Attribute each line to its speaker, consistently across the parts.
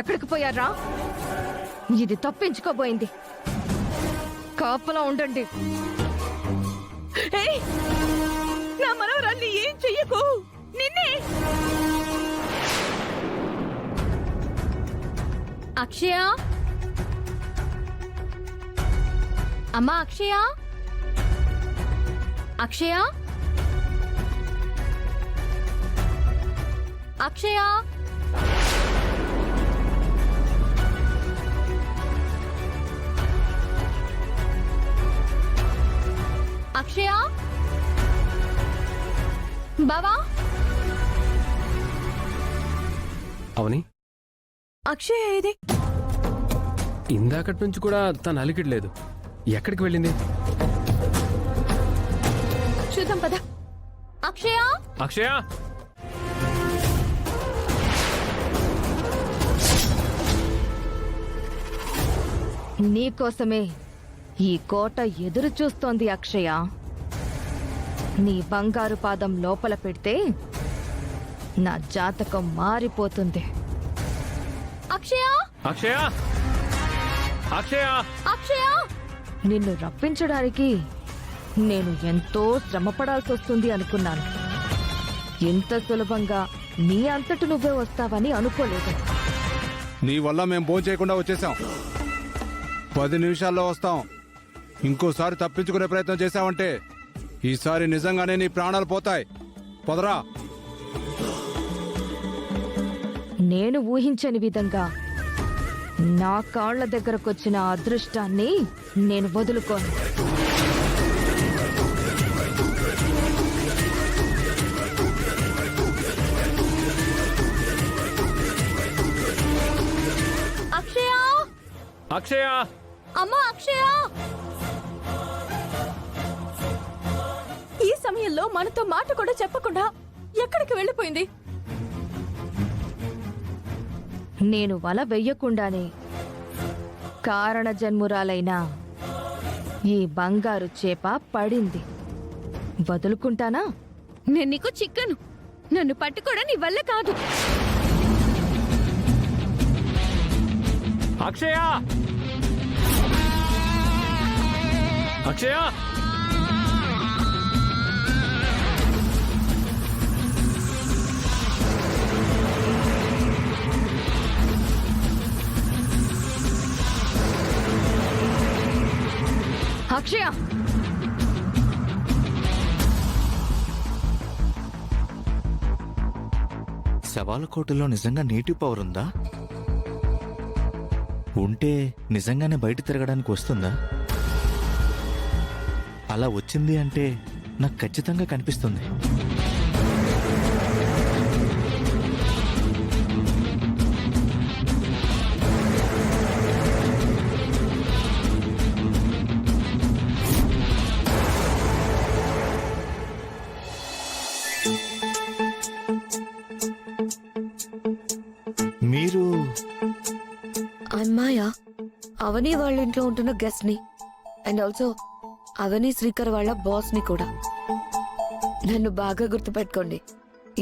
Speaker 1: ఎక్కడికి పోయారా? ఇది తప్పించుకోబోయింది. కాపలా ఉండండి.
Speaker 2: నా మనవరాల్ని ఏం చెయ్యకు. నిన్నే
Speaker 1: అక్షయ, అమ్మా అక్షయ, అక్షయ, అక్షయ, అక్షయ, బావా.
Speaker 3: అవని,
Speaker 2: అక్షయ ఏది?
Speaker 3: ఇందాకటి నుంచి కూడా తను అలికిడలేదు. ఎక్కడికి వెళ్ళింది?
Speaker 1: చూద్దాం పద. అక్షయ,
Speaker 3: అక్షయ,
Speaker 1: నీకోసమే ఈ కోట ఎదురు చూస్తోంది అక్షయ. నీ బంగారు పాదం లోపల పెడితే నా జాతకం మారిపోతుంది. అక్షయ,
Speaker 3: అక్షయ, అక్షయ,
Speaker 1: అక్షయ, నిన్ను రప్పించడానికి నేను ఎంతో శ్రమపడాల్సి వస్తుంది అనుకున్నాను. ఇంత సులభంగా నీ అంతటి నువ్వే వస్తావని అనుకోలేదు.
Speaker 4: నీ వల్ల మేము భోజనం చేయకుండా వచ్చేసాం. 10 నిమిషాల్లో వస్తాం. ఇంకోసారి తప్పించుకునే ప్రయత్నం చేశావంటే ఈసారి నిజంగానే నీ ప్రాణాలు పోతాయి. పొదరా.
Speaker 1: నేను ఊహించని విధంగా నా కాళ్ల దగ్గరకొచ్చిన అదృష్టాన్ని నేను వదులుకోను. అక్షయ,
Speaker 3: అక్షయ,
Speaker 1: అమ్మా అక్షయ.
Speaker 2: ఈ సమయంలో మనతో మాట కూడా చెప్పకుండా ఎక్కడికి వెళ్ళిపోయింది?
Speaker 1: నేను వల వెయ్యకుండానే కారణ జన్మురాలైన ఈ బంగారు చేప పడింది. వదులుకుంటానా?
Speaker 5: నేను నీకు చిక్కను. నన్ను పట్టుకోవడం నీ వల్ల కాదు.
Speaker 3: అక్షయ, అక్షయ,
Speaker 1: అక్షయ,
Speaker 6: శవాల కోటలో నిజంగా నేటివ్ పవర్ ఉందా? ఉంటే నిజంగానే బయట తిరగడానికి వస్తుందా? అలా వచ్చింది అంటే నాకు ఖచ్చితంగా కనిపిస్తుంది. మీరు
Speaker 5: అమ్మాయా? అవని వాళ్ళ ఇంట్లో ఉంటున్న గెస్ట్ ని, అండ్ ఆల్సో అవని శ్రీకర్ వాళ్ళ బాస్ ని కూడా. నన్ను బాగా గుర్తుపెట్టుకోండి.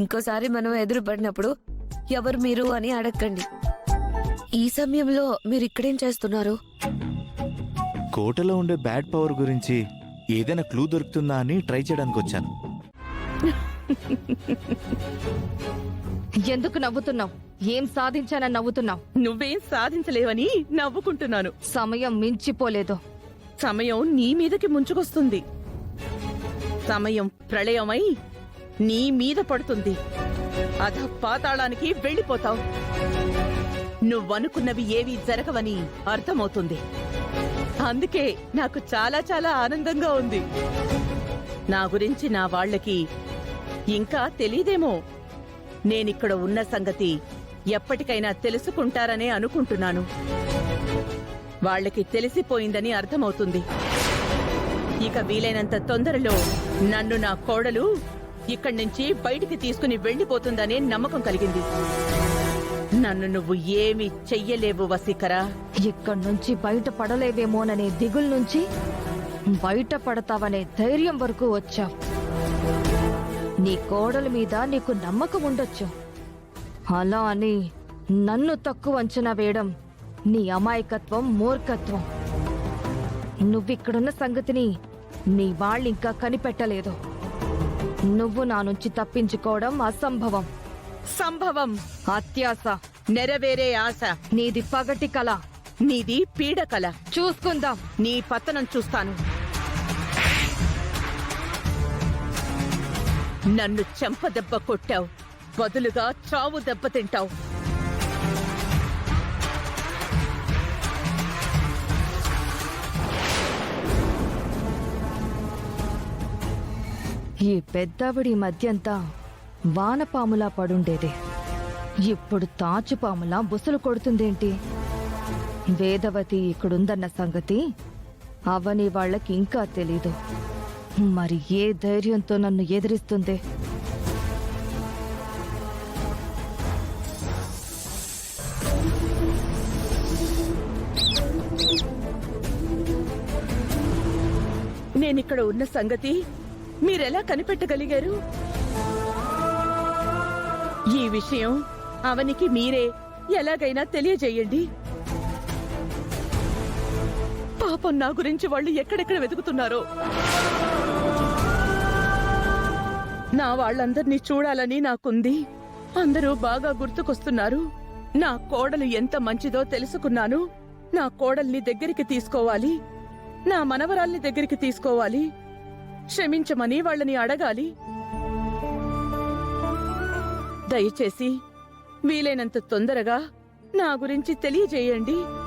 Speaker 5: ఇంకోసారి మనం ఎదురు పడినప్పుడు ఎవరు మీరు అని అడగండి. ఈ సమయంలో మీరు ఇక్కడేం చేస్తున్నారు?
Speaker 6: కోటలో ఉండే బ్యాడ్ పవర్ గురించి ఏదైనా క్లూ దొరుకుతుందా అని ట్రై చేయడానికి వచ్చాను.
Speaker 1: ఎందుకు నవ్వుతున్నావు? ఏం సాధించానని నవ్వుతున్నావు?
Speaker 2: నువ్వేం సాధించలేవని నవ్వుకుంటున్నాను.
Speaker 1: సమయం మించిపోలేదు.
Speaker 2: సమయం నీ మీదకి ముంచుకొస్తుంది. సమయం ప్రళయమై నీ మీద పడుతుంది. అధ పాతాళానికి వెళ్ళిపోతావు. నువ్వనుకున్నవి ఏవీ జరగవని అర్థమవుతుంది. అందుకే నాకు చాలా చాలా ఆనందంగా ఉంది. నా గురించి నా వాళ్ళకి ఇంకా తెలీదేమో. నేనిక్కడ ఉన్న సంగతి ఎప్పటికైనా తెలుసుకుంటారనే అనుకుంటున్నాను. వాళ్ళకి తెలిసిపోయిందని అర్థమవుతుంది. ఇక వీలైనంత తొందరలో నన్ను నా కోడలు ఇక్కడి నుంచి బయటికి తీసుకుని వెళ్లిపోతుందనే నమ్మకం కలిగింది. నన్ను నువ్వు ఏమీ చెయ్యలేవు వసీకరా.
Speaker 1: ఇక్కడి నుంచి బయట పడలేవేమోననే దిగుల నుంచి బయట పడతావనే ధైర్యం వరకు వచ్చావు. నీ కోడల మీద నీకు నమ్మకం ఉండొచ్చు. అలా అని నన్ను తక్కువ అంచనా వేయడం నీ అమాయకత్వం, మూర్ఖత్వం. నువ్విక్కడున్న సంగతిని నీ వాళ్ళింకా కనిపెట్టలేదు. నువ్వు నా నుంచి తప్పించుకోవడం అసంభవం.
Speaker 7: సంభవం.
Speaker 1: అత్యాశ.
Speaker 7: నెరవేరే ఆశ.
Speaker 1: నీది పగటి కల.
Speaker 7: నీది పీడకల.
Speaker 1: చూసుకుందాం.
Speaker 7: నీ పతనం చూస్తాను. నన్ను చెంపదెబ్బ కొట్టావు, బదులుగా చావు దెబ్బ తింటావు.
Speaker 1: ఈ పెద్దవిడి మధ్యంతా వానపాములా పడుండేది. ఇప్పుడు తాచుపాములా బుసలు కొడుతుందేంటి? వేదవతి ఇక్కడుందన్న సంగతి అవని వాళ్ళకి ఇంకా తెలీదు. మరి ఏ ధైర్యంతో నన్ను ఎదిరిస్తుంది?
Speaker 7: నేనిక్కడ ఉన్న సంగతి మీరెలా కనిపెట్టగలిగారు? ఈ విషయం అవనికి మీరే ఎలాగైనా తెలియజేయండి. పాపం నా గురించి వాళ్ళు ఎక్కడెక్కడ వెతుకుతున్నారో. నా వాళ్ళందర్నీ చూడాలని నాకుంది. అందరూ బాగా గుర్తుకొస్తున్నారు. నా కోడలు ఎంత మంచిదో తెలుసుకున్నాను. నా కోడల్ని దగ్గరికి తీసుకోవాలి, నా మనవరాల్ని దగ్గరికి తీసుకోవాలి, క్షమించమని వాళ్ళని అడగాలి. దయచేసి వీలైనంత తొందరగా నా గురించి తెలియజేయండి.